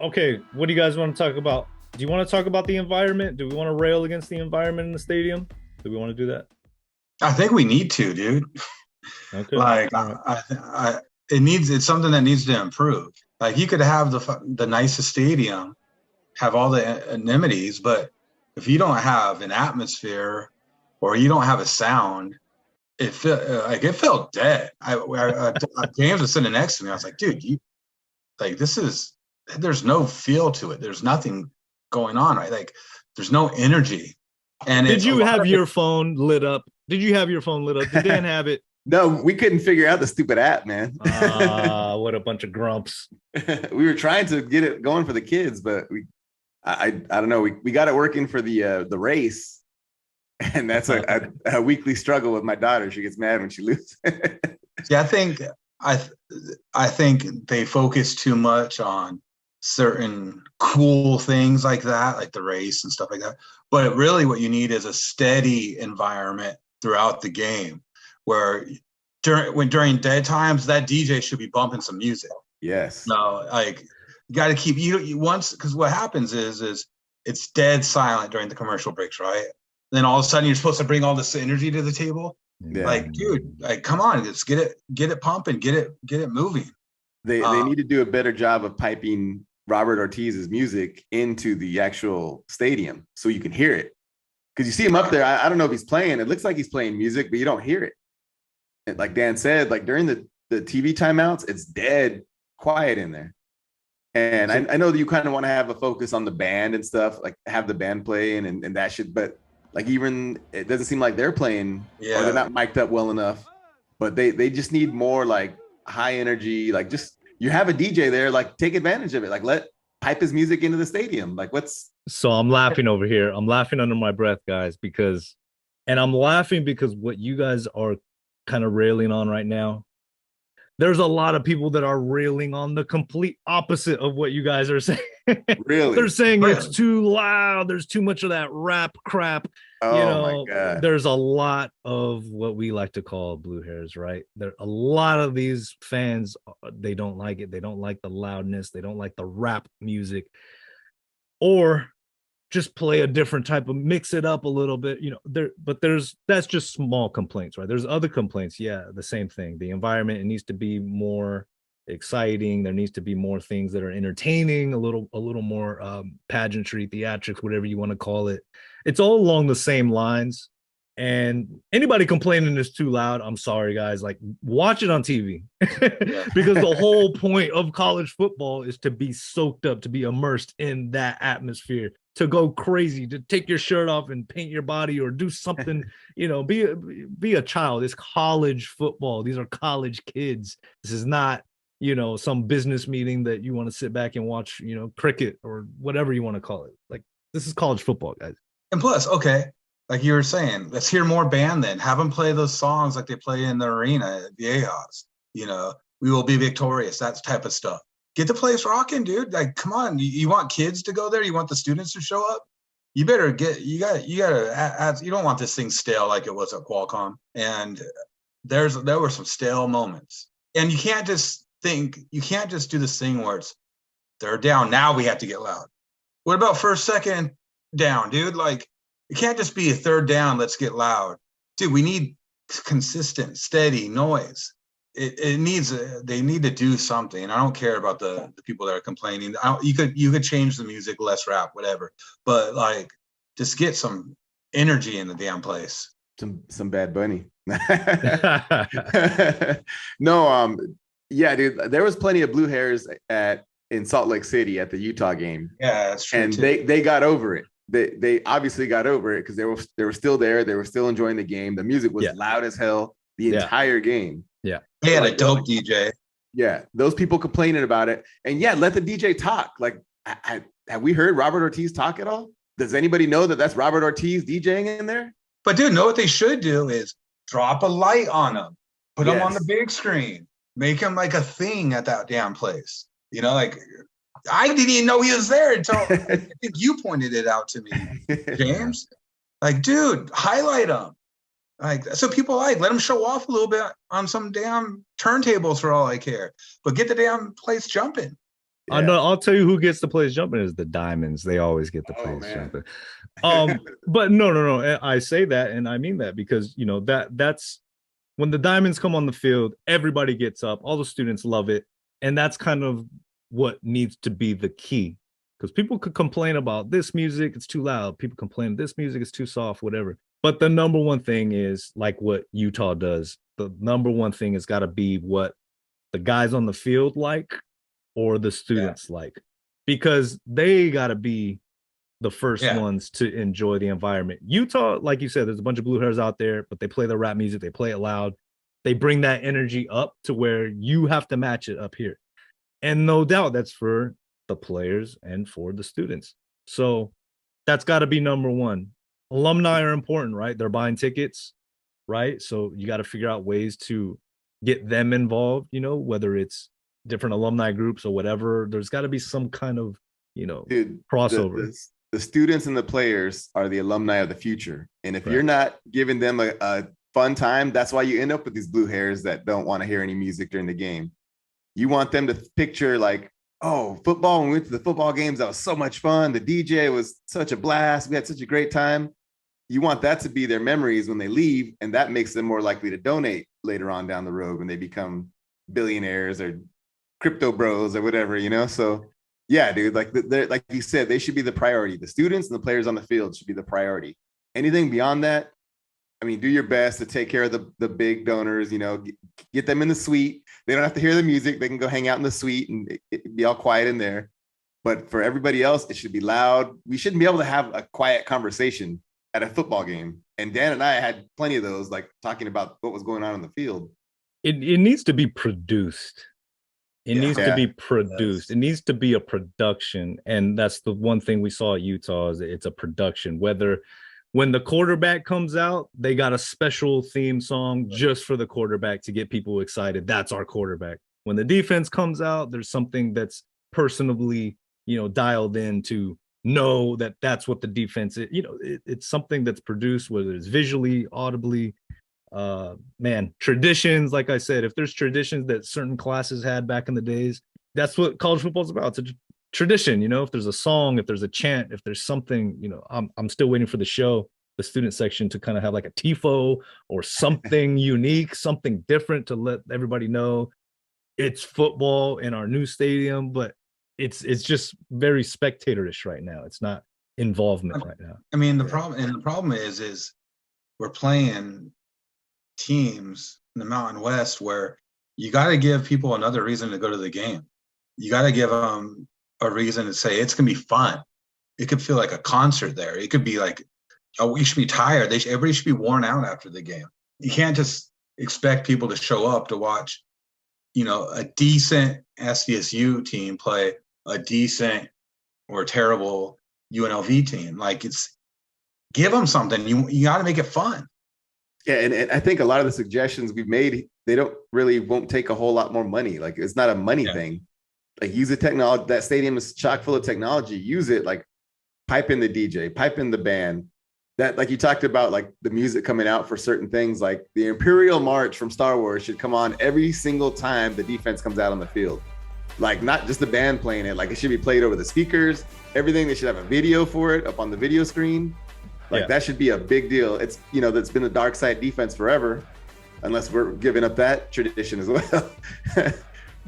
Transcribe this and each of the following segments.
Okay, what do you guys want to talk about? Do you want to talk about the environment? Do we want to rail against the environment in the stadium? Do we want to do that? I think we need to, dude. Okay, Like, all right. it's something that needs to improve. Like, you could have the nicest stadium, have all the amenities, but if you don't have an atmosphere or you don't have a sound, it felt dead. James was sitting next to me. I was like, dude, you like this is there's no feel to it. There's nothing going on, right? Like, there's no energy, and Did it's a you lot have of it. your phone lit up? Did you have your phone lit up? Did Dan have it? No, we couldn't figure out the stupid app, man. Ah, what a bunch of grumps. We were trying to get it going for the kids, but I don't know. We got it working for the race, and that's a weekly struggle with my daughter. She gets mad when she loses. See, I I think they focus too much on certain cool things like that, like the race and stuff like that. But really, what you need is a steady environment throughout the game, where during dead times, that DJ should be bumping some music. Yes. No, like, you got to keep you once, because what happens is it's dead silent during the commercial breaks, right? Then all of a sudden you're supposed to bring all this energy to the table. Yeah. Like, dude, like, come on, let's get it pumping, get it moving. They need to do a better job of piping Robert Ortiz's music into the actual stadium so you can hear it. Because you see him up there. I don't know if he's playing. It looks like he's playing music, but you don't hear it. And like Dan said, like during the TV timeouts, it's dead quiet in there. And I know that you kind of want to have a focus on the band and stuff, like have the band playing and that shit. But like, even it doesn't seem like they're playing or they're not mic'd up well enough. But they just need more like high energy, like just you have a DJ there, like take advantage of it. Like let pipe his music into the stadium. Like what's So I'm laughing over here. I'm laughing under my breath, guys, and I'm laughing because what you guys are kind of railing on right now, there's a lot of people that are railing on the complete opposite of what you guys are saying. really? They're saying it's too loud. There's too much of that rap crap. Oh my God. There's a lot of what we like to call blue hairs, right? There a lot of these fans, they don't like it. They don't like the loudness. They don't like the rap music. Or just play a different type of mix it up a little bit, that's just small complaints, right? There's other complaints. Yeah, the same thing. The environment, it needs to be more exciting. There needs to be more things that are entertaining, a little more pageantry, theatrics, whatever you want to call it. It's all along the same lines. And anybody complaining is too loud, I'm sorry, guys. Like, watch it on TV. Because the whole point of college football is to be soaked up, to be immersed in that atmosphere, to go crazy, to take your shirt off and paint your body or do something, be a child. It's college football. These are college kids. This is not, some business meeting that you want to sit back and watch, cricket or whatever you want to call it. Like, this is college football, guys. And plus, okay, like you were saying, let's hear more band then. Have them play those songs like they play in the arena at Viejas. We will be victorious, that type of stuff. Get the place rocking, dude. Like, come on. You want kids to go there? You want the students to show up? You better you gotta add, you don't want this thing stale like it was at Qualcomm. And there were some stale moments. And you can't just do this thing where it's they're down. Now we have to get loud. What about first, second down, dude? Like, it can't just be a third down, let's get loud. Dude, we need consistent, steady noise. They need to do something. I don't care about the people that are complaining. You could change the music, less rap, whatever. But like, just get some energy in the damn place. Some Bad Bunny. No, yeah, dude. There was plenty of blue hairs in Salt Lake City at the Utah game. Yeah, that's true. And too. they got over it. They obviously got over it because they were still there. They were still enjoying the game. The music was loud as hell the entire game. Yeah. They had a dope DJ. Yeah. Those people complaining about it. And yeah, let the DJ talk. Like, have we heard Robert Ortiz talk at all? Does anybody know that that's Robert Ortiz DJing in there? But dude, know what they should do is drop a light on them. Put them on the big screen. Make them like a thing at that damn place. Like, I didn't even know he was there until I think you pointed it out to me, James. Like, dude, highlight them. Like, so people let them show off a little bit on some damn turntables for all I care. But get the damn place jumping. I Yeah. know. I'll tell you who gets the place jumping is the Diamonds. They always get the Oh place man. jumping. But no. I say that and I mean that because that's when the Diamonds come on the field, everybody gets up, all the students love it, and that's kind of what needs to be the key. Because people could complain about this music, it's too loud. People complain this music is too soft, whatever. But the number one thing is like what Utah does. The number one thing has got to be what the guys on the field like or the Yeah. students like, because they got to be the first Yeah. ones to enjoy the environment. Utah, like you said, there's a bunch of blue hairs out there, but they play the rap music, they play it loud. They bring that energy up to where you have to match it up here. And no doubt that's for the players and for the students. So that's got to be number one. Alumni are important, right? They're buying tickets, right? So you got to figure out ways to get them involved, whether it's different alumni groups or whatever. There's got to be some kind of, Dude, crossover. the students and the players are the alumni of the future. And if Right. you're not giving them a fun time, that's why you end up with these blue hairs that don't want to hear any music during the game. You want them to picture like, oh, football, when we went to the football games, that was so much fun. The DJ was such a blast. We had such a great time. You want that to be their memories when they leave, and that makes them more likely to donate later on down the road when they become billionaires or crypto bros or whatever, So yeah, dude, like like you said, they should be the priority. The students and the players on the field should be the priority. Anything beyond that, I mean, do your best to take care of the big donors, get them in the suite. They don't have to hear the music. They can go hang out in the suite and be all quiet in there. But for everybody else, it should be loud. We shouldn't be able to have a quiet conversation at a football game. And Dan and I had plenty of those, like talking about what was going on in the field. It needs to be produced. It needs to Yeah. be produced. It needs to be a production. And that's the one thing we saw at Utah is it's a production. Whether when the quarterback comes out, they got a special theme song just for the quarterback to get people excited. That's our quarterback. When the defense comes out, there's something that's personally, dialed in to know that that's what the defense is. It's something that's produced, whether it's visually, audibly, man, traditions. Like I said, if there's traditions that certain classes had back in the days, that's what college football is about. It's a tradition. If there's a song, if there's a chant, if there's something, I'm still waiting for the student section to kind of have like a tifo or something unique, something different to let everybody know it's football in our new stadium. But it's just very spectatorish right now. It's not involvement right now. I mean, the problem is we're playing teams in the Mountain West where you got to give people another reason to go to the game. You got to give them a reason to say it's gonna be fun. It could feel like a concert there. It could be like, oh, we should be tired. Everybody should be worn out after the game. You can't just expect people to show up to watch, a decent SDSU team play a decent or terrible UNLV team. Like give them something. You got to make it fun. Yeah, and I think a lot of the suggestions we've made, they won't take a whole lot more money. Like it's not a money thing. Like use the technology. That stadium is chock full of technology. Use it. Like pipe in the DJ, pipe in the band. That, like you talked about, like the music coming out for certain things, like the Imperial March from Star Wars should come on every single time the defense comes out on the field. Like not just the band playing it, like it should be played over the speakers, everything. They should have a video for it up on the video screen. Like that should be a big deal. It's, that's been the dark side defense forever, unless we're giving up that tradition as well.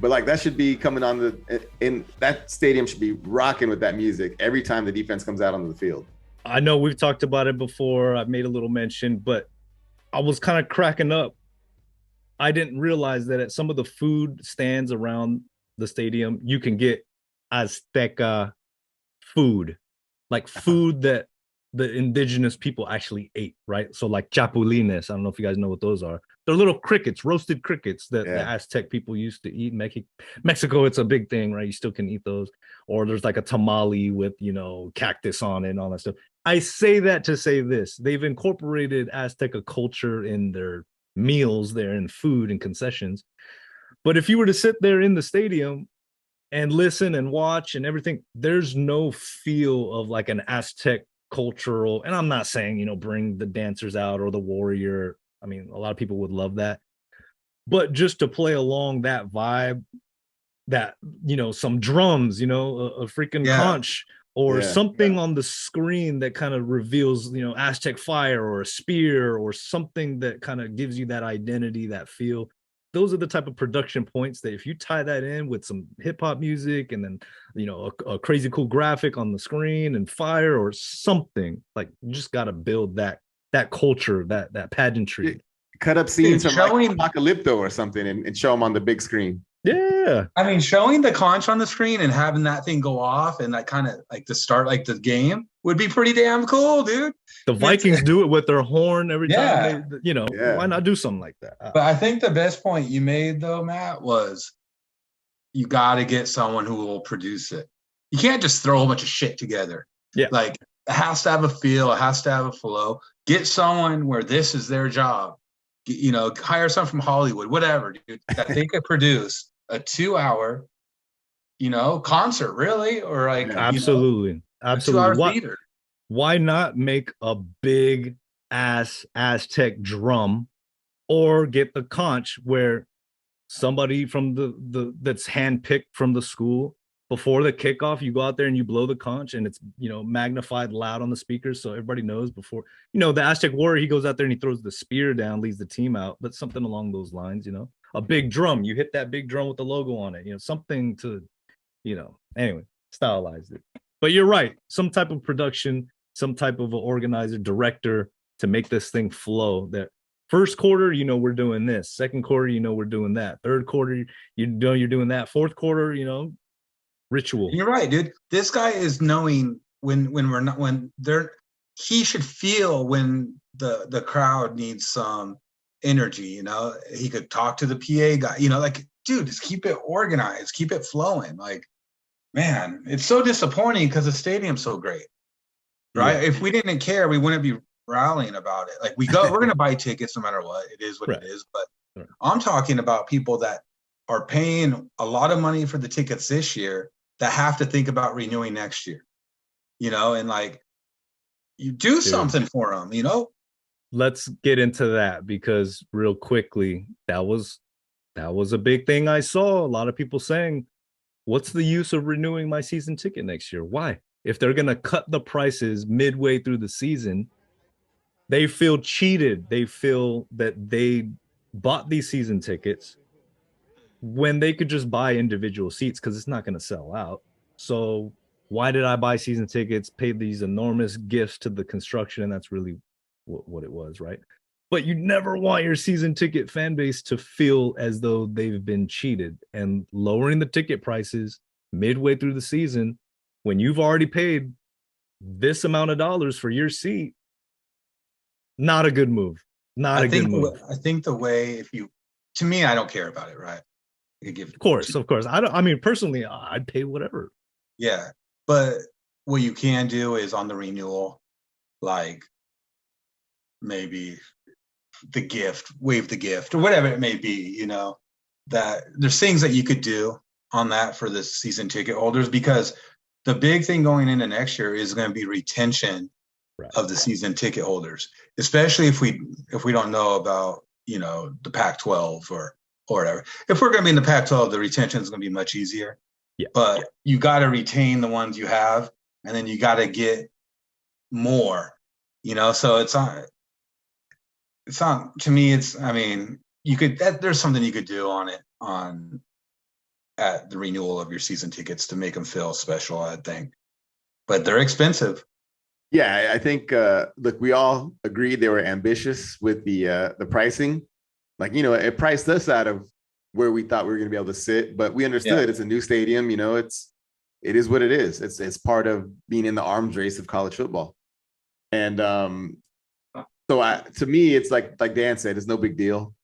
But like that should be coming on in that stadium should be rocking with that music every time the defense comes out onto the field. I know we've talked about it before. I've made a little mention, but I was kind of cracking up. I didn't realize that at some of the food stands around the stadium, you can get Azteca food, like food that the indigenous people actually ate, right? So like chapulines, I don't know if you guys know what those are. They're little crickets, roasted crickets that the Aztec people used to eat. Mexico, it's a big thing, right? You still can eat those. Or there's like a tamale with, cactus on it and all that stuff. I say that to say this. They've incorporated Azteca culture in their meals there and food and concessions. But if you were to sit there in the stadium and listen and watch and everything, there's no feel of like an Aztec cultural. And I'm not saying, bring the dancers out or the warrior. I mean, a lot of people would love that. But just to play along that vibe, that, some drums, a freaking Yeah. conch or Yeah. something on the screen that kind of reveals, Aztec fire or a spear or something that kind of gives you that identity, that feel. Those are the type of production points that if you tie that in with some hip hop music and then, a crazy cool graphic on the screen and fire or something, like you just got to build that culture, that pageantry. Cut up scenes from like showing Apocalypto or something and show them on the big screen. Yeah. I mean, showing the conch on the screen and having that thing go off and that kind of like to start like the game would be pretty damn cool, dude. The Vikings do it with their horn every Yeah. time Yeah. why not do something like that? But I think the best point you made though, Matt, was you got to get someone who will produce it. You can't just throw a bunch of shit together. Yeah. Like it has to have a feel, it has to have a flow. Get someone where this is their job. Hire someone from Hollywood, whatever, dude, that they could produce a 2-hour, concert, really, or like Absolutely. a 2-hour theater. Why not make a big ass Aztec drum or get the conch where somebody from the that's handpicked from the school before the kickoff, you go out there and you blow the conch and it's magnified loud on the speakers so everybody knows before. The Aztec warrior, he goes out there and he throws the spear down, leads the team out, but something along those lines. A big drum, you hit that big drum with the logo on it, something to anyway, stylize it. But you're right, some type of production, some type of organizer, director to make this thing flow. That first quarter, we're doing this. Second quarter, we're doing that. Third quarter, you're doing that. Fourth quarter, ritual. You're right, dude. This guy is knowing he should feel when the crowd needs some energy. He could talk to the PA guy. Like, dude, just keep it organized, keep it flowing. Like, man, it's so disappointing because the stadium's so great, right? Yeah. If we didn't care, we wouldn't be rallying about it. Like, we're gonna buy tickets no matter what. It is what it is. But I'm talking about people that are paying a lot of money for the tickets this year that have to think about renewing next year, and like you do something for them, Let's get into that because real quickly, that was a big thing I saw. A lot of people saying, what's the use of renewing my season ticket next year? Why? If they're going to cut the prices midway through the season, they feel cheated. They feel that they bought these season tickets when they could just buy individual seats because it's not going to sell out. So why did I buy season tickets, pay these enormous gifts to the construction? And that's really what it was, right? But you never want your season ticket fan base to feel as though they've been cheated, and lowering the ticket prices midway through the season when you've already paid this amount of dollars for your seat, not a good move. Not a good move. I think the way, to me, I don't care about it, right? Of course. I mean, personally, I'd pay whatever. Yeah. But what you can do is on the renewal, like maybe waive the gift or whatever it may be, that there's things that you could do on that for the season ticket holders, because the big thing going into next year is going to be retention of the season ticket holders, especially if we don't know about, the Pac-12 or whatever. If we're going to be in the Pac-12, the retention is going to be much easier. Yeah. But you got to retain the ones you have, and then you got to get more, so it's not, to me, there's something you could do on it at the renewal of your season tickets to make them feel special, I think. But they're expensive. Yeah, I think look, we all agreed they were ambitious with the pricing. Like, it priced us out of where we thought we were going to be able to sit, but we understood it's a new stadium. It is what it is. It's part of being in the arms race of college football. And so to me, it's like Dan said, it's no big deal.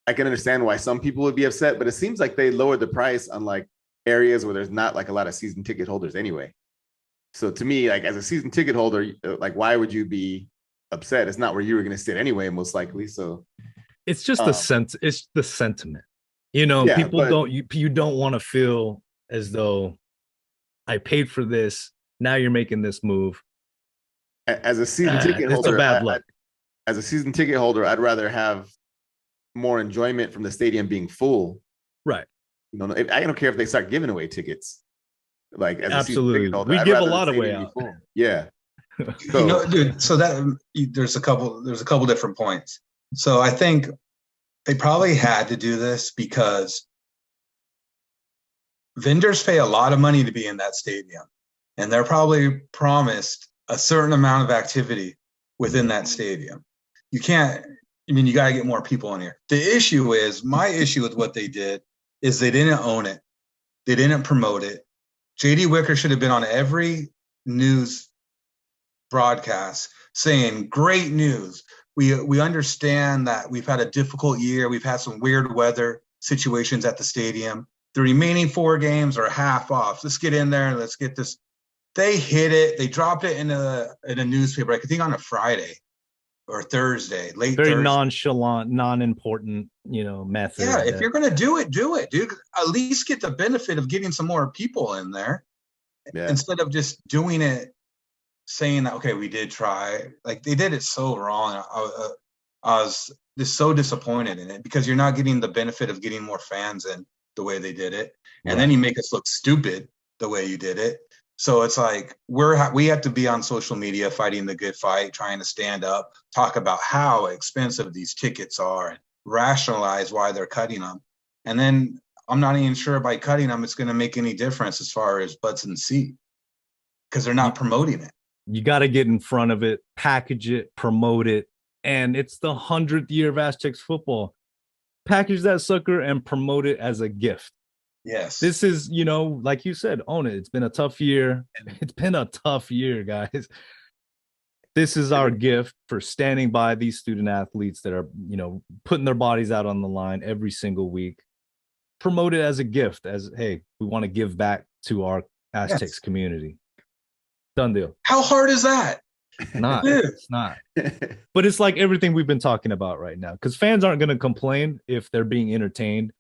I can understand why some people would be upset, but it seems like they lowered the price on like areas where there's not like a lot of season ticket holders anyway. So to me, like as a season ticket holder, like why would you be upset? It's not where you were going to sit anyway, most likely. So it's just the sense. It's the sentiment. People you don't want to feel as though I paid for this. Now you're making this move. As a season ticket holder, it's a bad look. As a season ticket holder, I'd rather have more enjoyment from the stadium being full, right? I don't care if they start giving away tickets. Like as Absolutely, a season we I'd give a rather lot the away stadium be out. full. Yeah. Dude, so that there's a couple different points. So I think they probably had to do this because vendors pay a lot of money to be in that stadium, and they're probably promised a certain amount of activity within that stadium. You can't, I mean, you got to get more people in here. My issue with what they did is they didn't own it. They didn't promote it. JD Wicker should have been on every news broadcast saying, great news. We understand that we've had a difficult year. We've had some weird weather situations at the stadium. The remaining 4 games are half off. Let's get in there and let's get this. They hit it. They dropped it in a newspaper, I think on a Friday or Thursday, late Very Thursday. nonchalant, non-important, method. Yeah, if you're going to do it, dude. At least get the benefit of getting some more people in there instead of just doing it, saying that, okay, we did try. Like, they did it so wrong. I was just so disappointed in it because you're not getting the benefit of getting more fans in the way they did it. And then you make us look stupid the way you did it. So it's like we have to be on social media fighting the good fight, trying to stand up, talk about how expensive these tickets are, and rationalize why they're cutting them. And then I'm not even sure by cutting them it's going to make any difference as far as butts in the seat because they're not promoting it. You got to get in front of it, package it, promote it. And it's the 100th year of Aztecs football. Package that sucker and promote it as a gift. Yes. This is, like you said, own it. It's been a tough year. It's been a tough year, guys. This is our gift for standing by these student athletes that are, putting their bodies out on the line every single week. Promote it as a gift, as, hey, we want to give back to our Aztecs community. Done deal. How hard is that? It's not. But it's like everything we've been talking about right now, because fans aren't going to complain if they're being entertained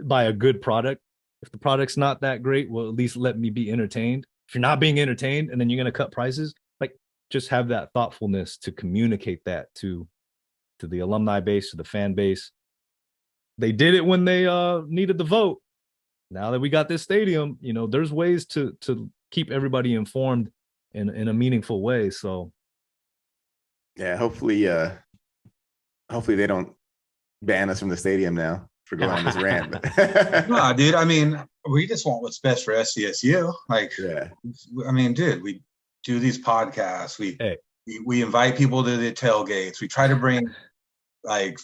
by a good product. If the product's not that great, well, at least let me be entertained. If you're not being entertained and then you're going to cut prices, like, just have that thoughtfulness to communicate that to the alumni base, to the fan base. They did it when they needed the vote. Now that we got this stadium, there's ways to keep everybody informed in a meaningful way. So yeah, hopefully they don't ban us from the stadium now for going on this rant. No, dude, I mean, we just want what's best for SCSU. Like, I mean, dude, we do these podcasts. We invite people to the tailgates. We try to bring like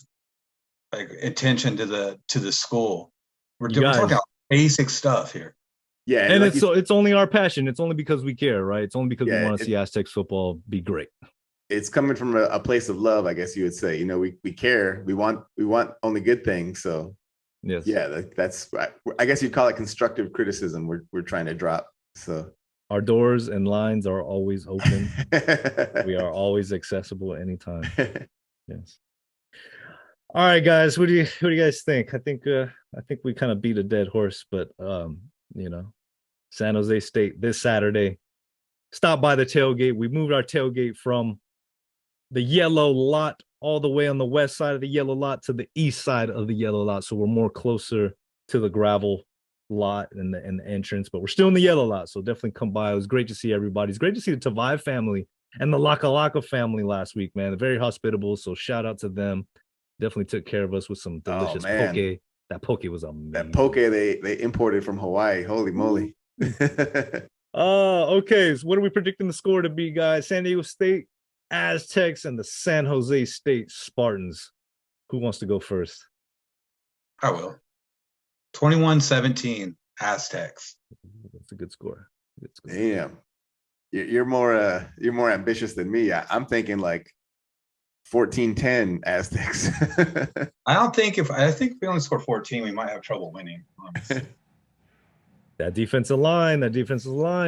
attention to the school. We're talking about basic stuff here. Yeah, and like it's only our passion. It's only because we care, right? It's only because we want to see Aztecs football be great. It's coming from a place of love, I guess you would say. We care. We want only good things. So yes, yeah, that's I guess you'd call it constructive criticism. We're trying to drop. So our doors and lines are always open. We are always accessible anytime. Yes. All right, guys. What do you guys think? I think we kind of beat a dead horse, but San Jose State this Saturday. Stop by the tailgate. We moved our tailgate from the yellow lot all the way on the west side of the yellow lot to the east side of the yellow lot, so we're more closer to the gravel lot and the entrance, but we're still in the yellow lot, so definitely come by. It was great to see everybody. It's great to see the Tavai family and the Laka Laka family last week, man. They're very hospitable, so shout out to them. Definitely took care of us with some delicious poke. That poke was amazing. That poke they imported from Hawaii. Holy moly. Okay. So what are we predicting the score to be, guys? San Diego State Aztecs and the San Jose State Spartans. Who wants to go first? I will. 21-17 Aztecs. That's a good score. Damn. You're more ambitious than me. I'm thinking like 14-10 Aztecs. I think if we only score 14, we might have trouble winning. That defensive line,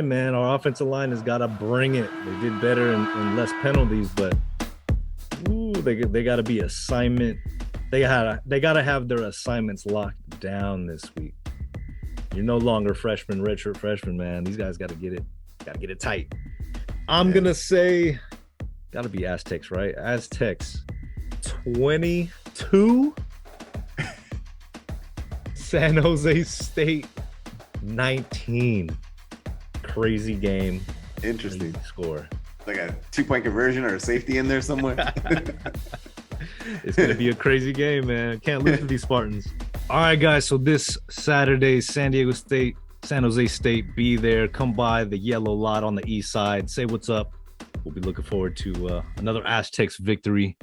man. Our offensive line has got to bring it. They did better in less penalties, but they got to be assignment. They got to have their assignments locked down this week. You're no longer freshman, redshirt freshman, man. These guys got to get it. Got to get it tight. I'm gonna say, got to be Aztecs, right? Aztecs 22. San San Jose State 19. Crazy game. Interesting. Crazy score. Like a 2-point conversion or a safety in there somewhere. It's gonna be a crazy game, man. Can't lose to these Spartans. All right, guys. So this Saturday, San Jose State, be there. Come by the yellow lot on the east side. Say what's up. We'll be looking forward to another Aztecs victory.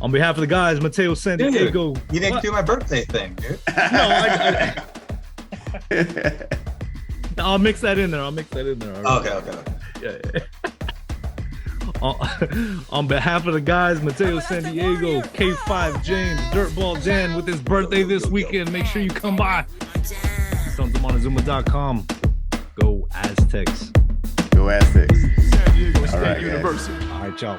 On behalf of the guys, Mateo San Diego. You didn't do my birthday thing, dude. No, I'll mix that in there. All right. Okay. Yeah. On behalf of the guys, Mateo San Diego, K5 James, Dirtball Dan with his birthday this weekend. Make sure you come by. SonsofMontezuma.com. Go Aztecs. Go Aztecs. San Diego State right, University. All right, y'all.